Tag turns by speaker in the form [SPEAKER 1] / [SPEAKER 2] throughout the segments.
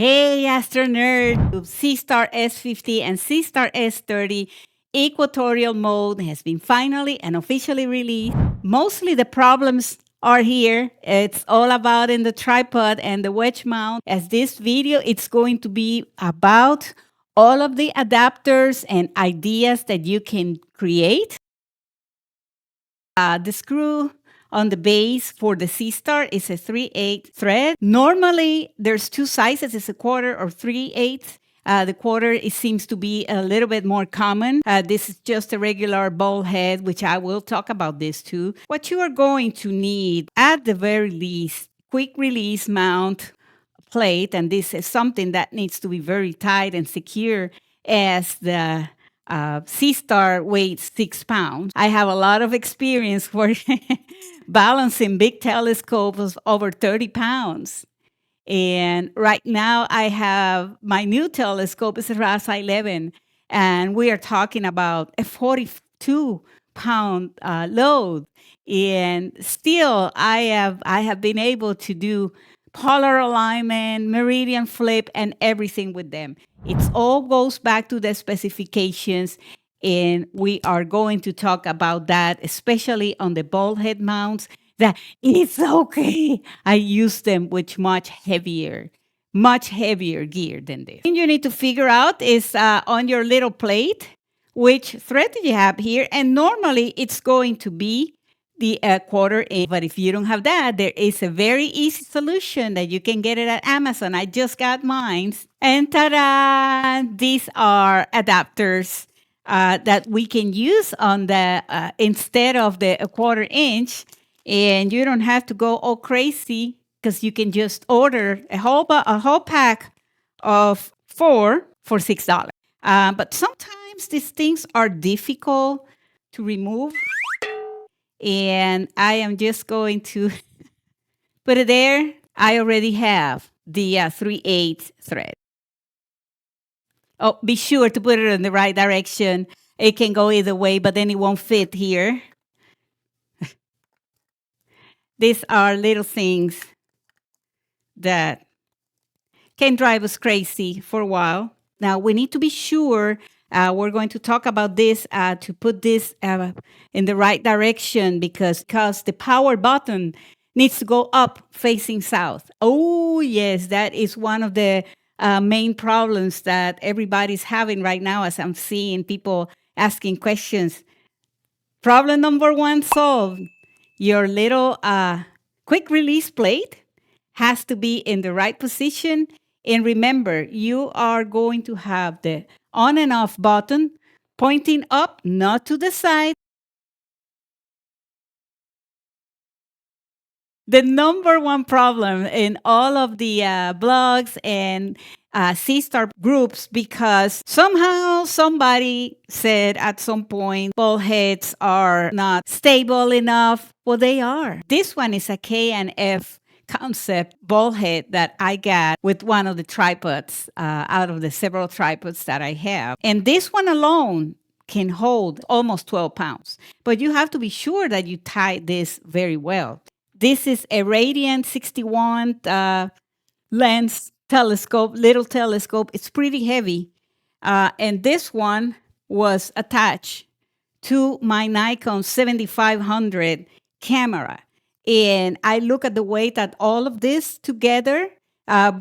[SPEAKER 1] Hey, Astro-Nerd! Seestar S50 and Seestar S30 equatorial mode has been finally and officially released. Mostly the problems are here. It's all about in the tripod and the wedge mount. As this video, it's going to be about all of the adapters and ideas that you can create. The screw on the base for the Seestar is a 3/8 thread. Normally, there's two sizes, it's a quarter or 3/8. The quarter, it seems to be a little bit more common. This is just a regular ball head, which I will talk about this too. What you are going to need, at the very least, quick release mount plate, and this is something that needs to be very tight and secure as the Seestar weighs 6 pounds. I have a lot of experience for balancing big telescopes of over 30 pounds. And right now I have my new telescope is a RASA 11, and we are talking about a 42-pound load. And still I have been able to do polar alignment, meridian flip, and everything with them. It all goes back to the specifications, and we are going to talk about that, especially on the ball head mounts, that it's okay. I use them with much heavier gear than this. Thing you need to figure out is on your little plate, which thread do you have here, and normally it's going to be the quarter inch. But if you don't have that, there is a very easy solution that you can get it at Amazon. I just got mine. And ta-da! These are adapters that we can use on the instead of the quarter inch. And you don't have to go all crazy because you can just order a whole pack of 4 for $6. But sometimes these things are difficult to remove. And I am just going to put it there. I already have the 3/8 thread. Oh, be sure to put it in the right direction. It can go either way, but then it won't fit here. These are little things that can drive us crazy for a while. Now, we need to be sure, we're going to talk about this, to put this in the right direction because the power button needs to go up facing south. Oh, yes, that is one of the main problems that everybody's having right now as I'm seeing people asking questions. Problem number 1 solved. Your little quick release plate has to be in the right position. And remember, you are going to have the on and off button pointing up, not to the side. The number 1 problem in all of the blogs and Seestar groups, because somehow somebody said at some point ball heads are not stable enough. Well, they are. This one is a K&F concept ball head that I got with one of the tripods out of the several tripods that I have. And this one alone can hold almost 12 pounds. But you have to be sure that you tie this very well. This is a Radiant 61 lens telescope, little telescope. It's pretty heavy. And this one was attached to my Nikon 7500 camera. And I look at the weight at all of this together,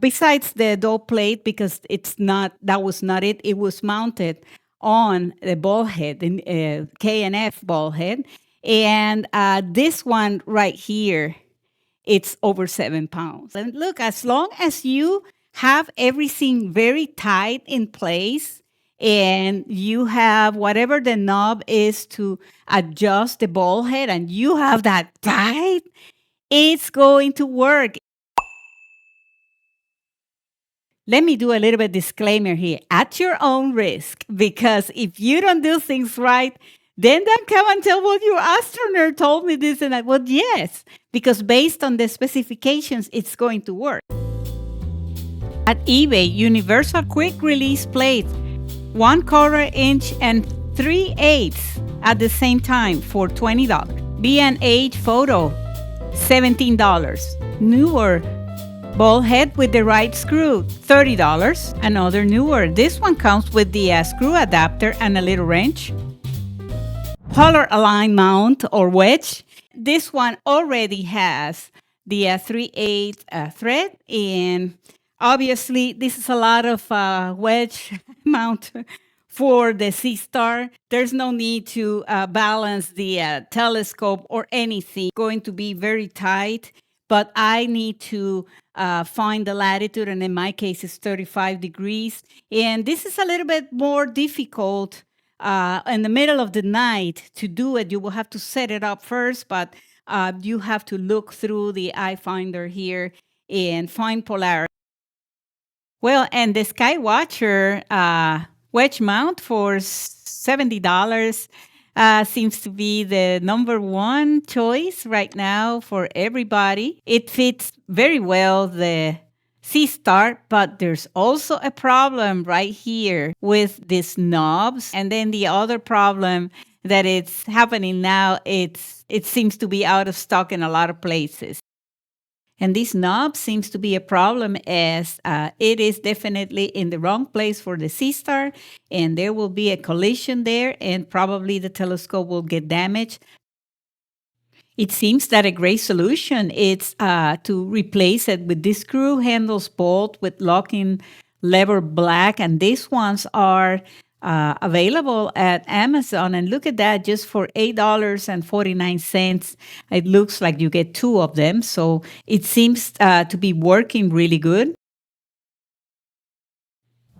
[SPEAKER 1] besides the dull plate, because that was not it. It was mounted on the ball head, the K&F ball head. And this one right here, it's over 7 pounds. And look, as long as you have everything very tight in place and you have whatever the knob is to adjust the ball head and you have that tight, it's going to work. Let me do a little bit disclaimer here, at your own risk, because if you don't do things right, then don't come and tell, well, your Astro-Nerd told me this and that. Well, yes, because based on the specifications, it's going to work. At eBay, universal quick release plate, 1/4 inch and 3/8 at the same time for $20. B&H photo, $17. Newer Ball head with the right screw, $30. Another newer. This one comes with the screw adapter and a little wrench. Polar align mount or wedge. This one already has the 3/8 thread, and obviously this is a lot of wedge mount for the Seestar. There's no need to balance the telescope or anything. It's going to be very tight, but I need to find the latitude, and in my case it's 35 degrees, and this is a little bit more difficult in the middle of the night to do it. You will have to set it up first, but you have to look through the eye finder here and find polarity. Well, and the Skywatcher wedge mount for $70 seems to be the number one choice right now for everybody. It fits very well the Seestar, but there's also a problem right here with these knobs. And then the other problem that it's happening now, it seems to be out of stock in a lot of places. And this knob seems to be a problem as it is definitely in the wrong place for the Seestar, and there will be a collision there, and probably the telescope will get damaged. It seems that a great solution is to replace it with this screw handles bolt with locking lever black, and these ones are available at Amazon. And look at that, just for $8.49. It looks like you get two of them, so it seems to be working really good.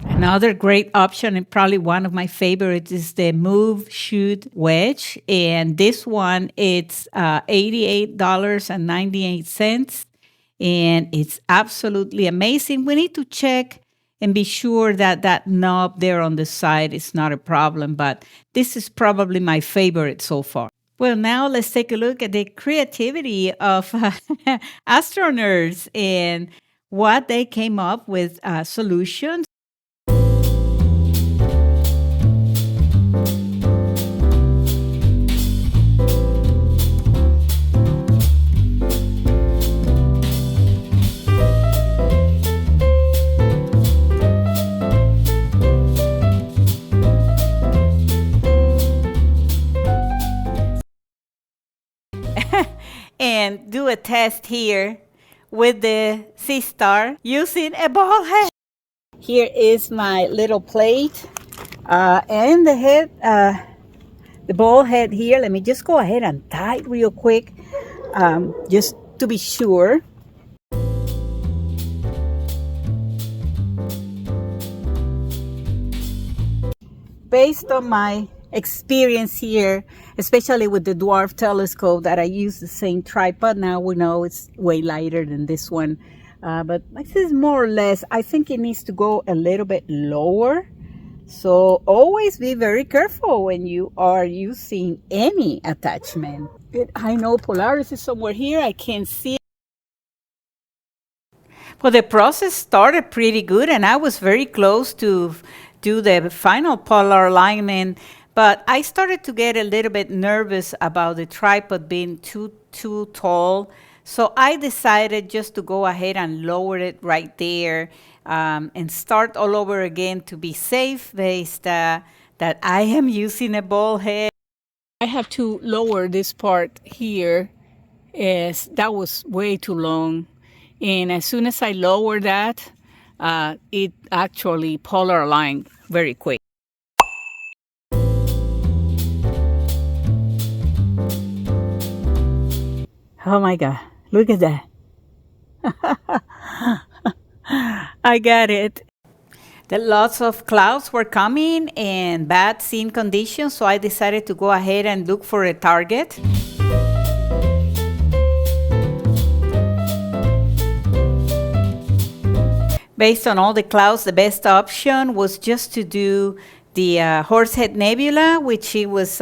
[SPEAKER 1] Another great option, and probably one of my favorites, is the Move Shoot Wedge. And this one, it's $88.98. And it's absolutely amazing. We need to check and be sure that that knob there on the side is not a problem. But this is probably my favorite so far. Well, now let's take a look at the creativity of Astro-Nerds and what they came up with solutions. And do a test here with the Seestar using a ball head. Here is my little plate and the head, the ball head here. Let me just go ahead and tie it real quick just to be sure. Based on my experience here, especially with the dwarf telescope that I use the same tripod. Now we know it's way lighter than this one, but this is more or less, I think it needs to go a little bit lower. So always be very careful when you are using any attachment. I know Polaris is somewhere here, I can't see it. Well, the process started pretty good, and I was very close to do the final polar alignment. But I started to get a little bit nervous about the tripod being too tall. So I decided just to go ahead and lower it right there and start all over again to be safe, based that I am using a ball head. I have to lower this part here, as that was way too long. And as soon as I lower that, it actually polar aligned very quick. Oh my God, look at that. I got it. Lots of clouds were coming and bad scene conditions, so I decided to go ahead and look for a target. Based on all the clouds, the best option was just to do the Horsehead Nebula, which it's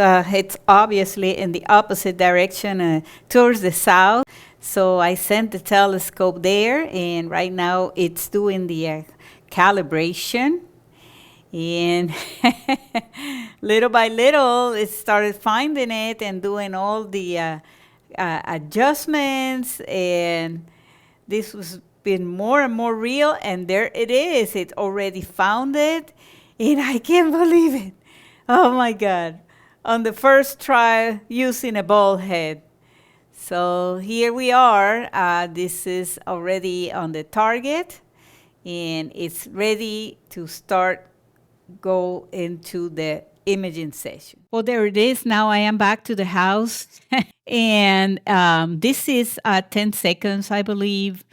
[SPEAKER 1] obviously in the opposite direction towards the south. So I sent the telescope there, and right now it's doing the calibration. And little by little, it started finding it and doing all the adjustments. And this was been more and more real, and there it is. It already found it, and I can't believe it. Oh my God. On the first try using a ball head. So here we are. This is already on the target, and it's ready to start go into the imaging session. Well, there it is. Now I am back to the house. And this is 10 seconds, I believe,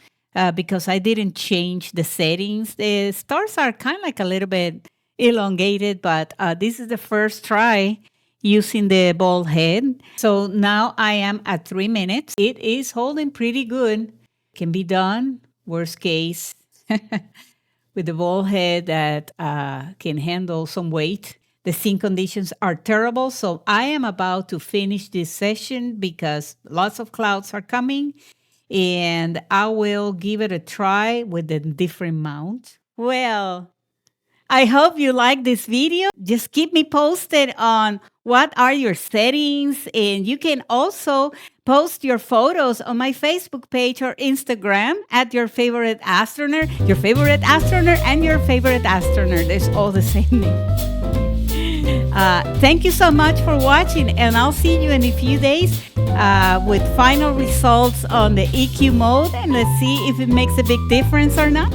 [SPEAKER 1] because I didn't change the settings. The stars are kind of like a little bit elongated, but this is the first try using the ball head. So now I am at 3 minutes. It is holding pretty good. Can be done, worst case, with the ball head that can handle some weight. The scene conditions are terrible, so I am about to finish this session because lots of clouds are coming, and I will give it a try with a different mount. Well, I hope you like this video. Just keep me posted on what are your settings, and you can also post your photos on my Facebook page or Instagram at your favorite Astro-Nerd, your favorite Astro-Nerd, and your favorite Astro-Nerd. It's all the same name. Thank you so much for watching, and I'll see you in a few days with final results on the EQ mode, and let's see if it makes a big difference or not.